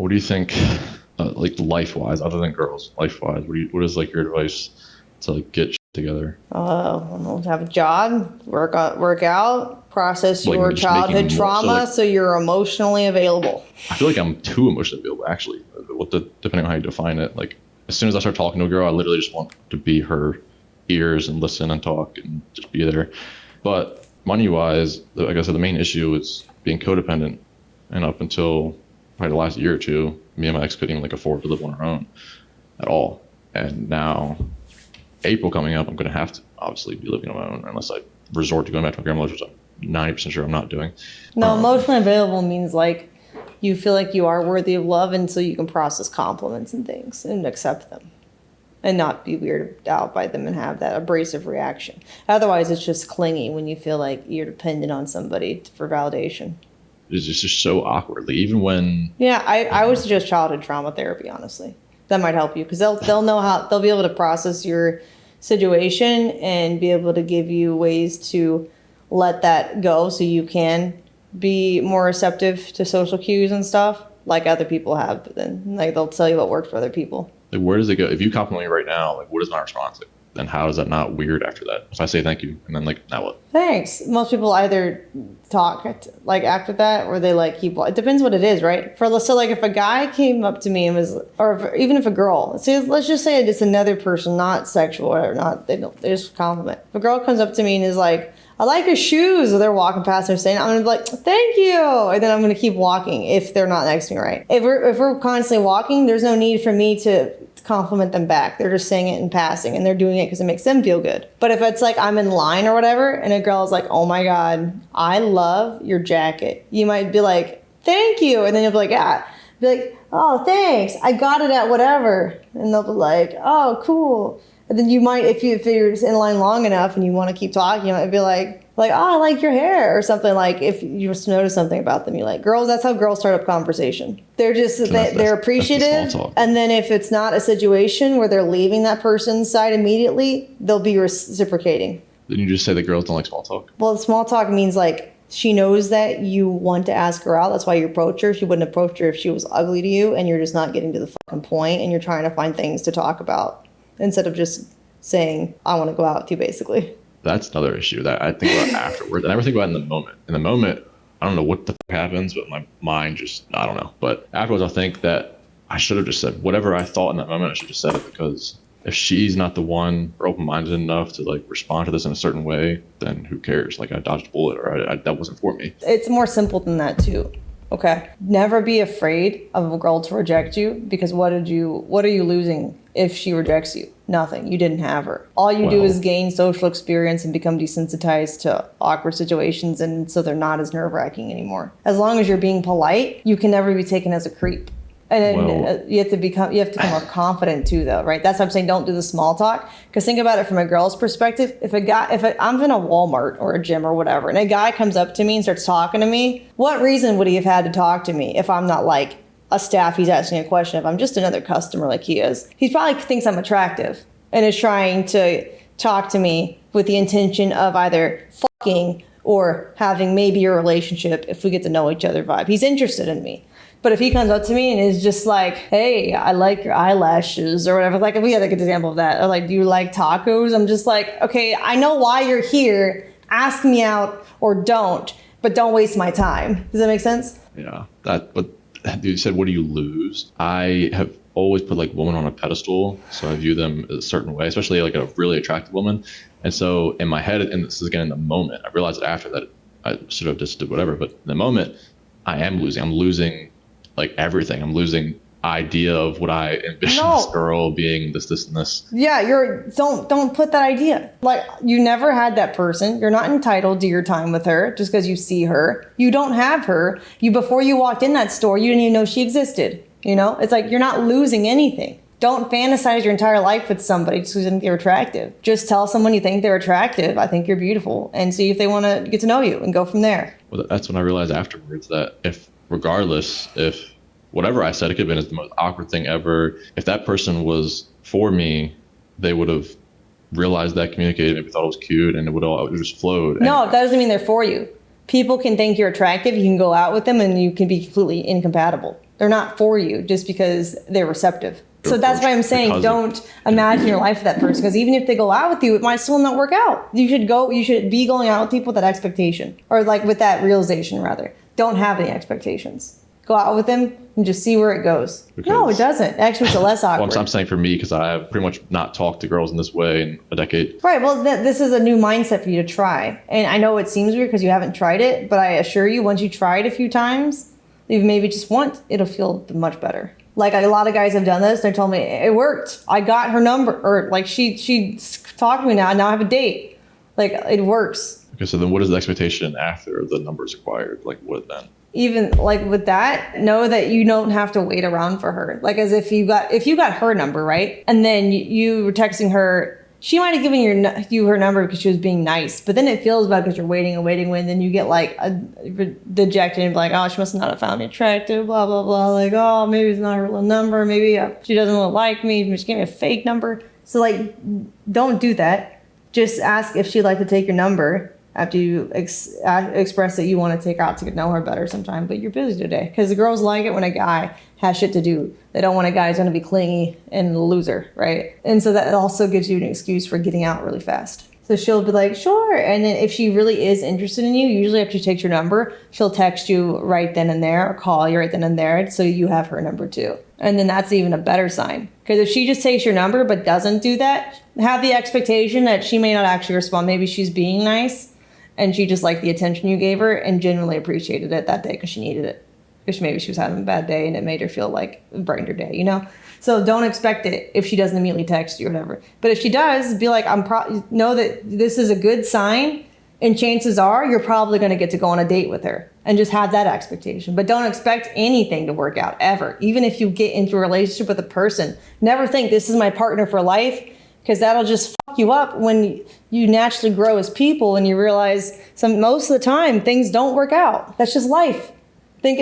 What do you think, like life-wise, other than girls, life-wise, what is like your advice to like get together? Have a job, work out, process Like your just making childhood more, trauma so you're emotionally available. I feel like I'm too emotionally available, actually, depending on how you define it. Like, as soon as I start talking to a girl, I literally just want to be her ears and listen and talk and just be there. But money-wise, like I said, the main issue is being codependent. And up until probably the last year or two, me and my ex couldn't even like afford to live on our own at all. And now, April coming up, I'm going to have to obviously be living on my own unless I resort to going back to my grandmother's, which I'm 90% sure I'm not doing. No, emotionally available means like you feel like you are worthy of love, and so you can process compliments and things and accept them and not be weirded out by them and have that abrasive reaction. Otherwise, it's just clingy when you feel like you're dependent on somebody for validation. It's just so awkward. Like, even when... Yeah, I would suggest childhood trauma therapy, honestly. That might help you because they'll know how, they'll be able to process your situation and be able to give you ways to let that go so you can be more receptive to social cues and stuff like other people have. But then like they'll tell you what works for other people. Like, where does it go? If you compliment me right now, like, what is my response? Like, then how is that not weird after that? If I say thank you and then like, now what? Thanks. Most people either talk like after that or they like keep, it depends what it is, right? So like if a guy came up to me and was, even if a girl, let's just say it's another person, not sexual or whatever, they just compliment. If a girl comes up to me and is like, I like your shoes, or they're walking past and saying, I'm gonna be like, thank you, and then I'm gonna keep walking if they're not next to me, right? If we're constantly walking, there's no need for me to compliment them back. They're just saying it in passing and they're doing it because it makes them feel good. But if it's like I'm in line or whatever and a girl is like, oh my God, I love your jacket, you might be like, thank you, and then you'll be like, yeah, be like, oh thanks, I got it at whatever, and they'll be like, oh cool. And then you might, if you're in line long enough and you want to keep talking, you might be like, oh, I like your hair or something. Like if you just notice something about them, you like girls. That's how girls start up conversation. They're just they're appreciative, and then if it's not a situation where they're leaving that person's side immediately, they'll be reciprocating. Then you just say that girls don't like small talk. Well, small talk means like she knows that you want to ask her out. That's why you approach her. She wouldn't approach her if she was ugly to you, and you're just not getting to the fucking point, and you're trying to find things to talk about instead of just saying, I want to go out with you, basically. That's another issue that I think about afterwards. I never think about it in the moment. In the moment, I don't know what the fuck happens, but my mind just, I don't know. But afterwards, I'll think that I should have just said whatever I thought in that moment. I should have just said it, because if she's not the one or open-minded enough to like respond to this in a certain way, then who cares? Like, I dodged a bullet, or that wasn't for me. It's more simple than that too. Okay. Never be afraid of a girl to reject you, because what are you losing if she rejects you? Nothing. You didn't have her. All you do is gain social experience and become desensitized to awkward situations, and so they're not as nerve-wracking anymore. As long as you're being polite, you can never be taken as a creep. And then you have to become more confident too, though, right? That's what I'm saying. Don't do the small talk, because think about it from a girl's perspective. If I'm in a Walmart or a gym or whatever, and a guy comes up to me and starts talking to me, what reason would he have had to talk to me if I'm not like a staff he's asking a question? If I'm just another customer like he is, he probably thinks I'm attractive and is trying to talk to me with the intention of either fucking or having maybe a relationship if we get to know each other vibe. He's interested in me. But if he comes up to me and is just like, hey, I like your eyelashes or whatever, like if we had a good example of that, or like, do you like tacos? I'm just like, okay, I know why you're here. Ask me out or don't, but don't waste my time. Does that make sense? Yeah, but you said, what do you lose? I have always put like women on a pedestal, so I view them a certain way, especially like a really attractive woman. And so in my head, and this is again in the moment, I realized after that I sort of just did whatever, but in the moment I am losing. I'm losing like everything. I'm losing idea of what I envision this girl being, this and this. Yeah, don't put that idea. Like, you never had that person. You're not entitled to your time with her just because you see her. You don't have her. Before you walked in that store, you didn't even know she existed. You know, it's like you're not losing anything. Don't fantasize your entire life with somebody just because you think they're attractive. Just tell someone you think they're attractive, I think you're beautiful, and see if they want to get to know you and go from there. Well, that's when I realized afterwards that if whatever I said, it could have been the most awkward thing ever. If that person was for me, they would have realized that, communicated, maybe thought it was cute, and it would just flowed. No, that doesn't mean they're for you. People can think you're attractive. You can go out with them and you can be completely incompatible. They're not for you just because they're receptive. So that's why I'm saying Because don't imagine your life with that person, because even if they go out with you, it might still not work out. You should be going out with people with that expectation, or like with that realization rather. Don't have any expectations. Go out with them and just see where it goes. No, it doesn't. Actually, it's less awkward. Well, I'm saying for me, because I have pretty much not talked to girls in this way in a decade. Right. Well, this is a new mindset for you to try. And I know it seems weird because you haven't tried it, but I assure you, once you try it a few times, even maybe just once, it'll feel much better. Like a lot of guys have done this. They told me it worked. I got her number, or like she talked to me now. Now I have a date. Like it works. Okay, so then what is the expectation after the number is acquired? Like what then? Even like with that, know that you don't have to wait around for her. Like as if you got her number, right? And then you were texting her, she might have given you her number because she was being nice, but then it feels bad because you're waiting and waiting when then you get like dejected and be like, oh, she must not have found me attractive, blah, blah, blah. Like, oh, maybe it's not her real number. Maybe she doesn't really like me. She gave me a fake number. So like, don't do that. Just ask if she'd like to take your number after you express that you want to take her out to get to know her better sometime, but you're busy today. Because the girls like it when a guy has shit to do. They don't want a guy who's going to be clingy and a loser, right? And so that also gives you an excuse for getting out really fast. So she'll be like, sure. And then if she really is interested in you, usually after she takes your number, she'll text you right then and there or call you right then and there so you have her number too. And then that's even a better sign. Because if she just takes your number but doesn't do that, have the expectation that she may not actually respond. Maybe she's being nice and she just liked the attention you gave her and genuinely appreciated it that day because she needed it. Because maybe she was having a bad day and it made her feel like it brightened her day, you know? So don't expect it if she doesn't immediately text you or whatever. But if she does, be like, know that this is a good sign, and chances are you're probably going to get to go on a date with her, and just have that expectation. But don't expect anything to work out ever. Even if you get into a relationship with a person, never think this is my partner for life, because that'll just fuck you up when you naturally grow as people and you realize most of the time things don't work out. That's just life. Think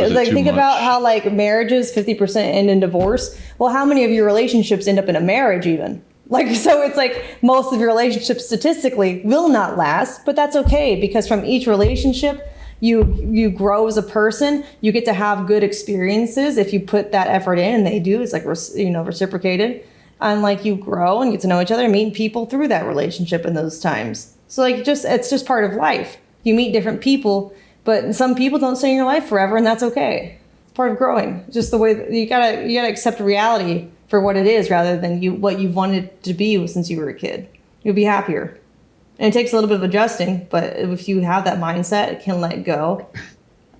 about how like marriages 50% end in divorce. Well, how many of your relationships end up in a marriage even? Like, so it's like most of your relationships statistically will not last, but that's okay because from each relationship you grow as a person. You get to have good experiences if you put that effort in, and they do. It's like reciprocated, and like you grow and get to know each other, meet people through that relationship in those times. So like it's just part of life. You meet different people. But some people don't stay in your life forever, and that's okay. It's part of growing. Just the way that you gotta accept reality for what it is, rather than what you've wanted it to be since you were a kid. You'll be happier, and it takes a little bit of adjusting. But if you have that mindset, it can let go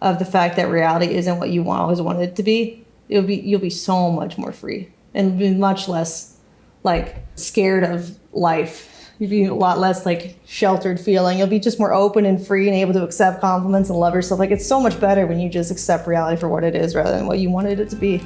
of the fact that reality isn't what you always wanted it to be. You'll be so much more free and be much less like scared of life. You'd be a lot less like sheltered feeling. You'll be just more open and free and able to accept compliments and love yourself. Like it's so much better when you just accept reality for what it is rather than what you wanted it to be.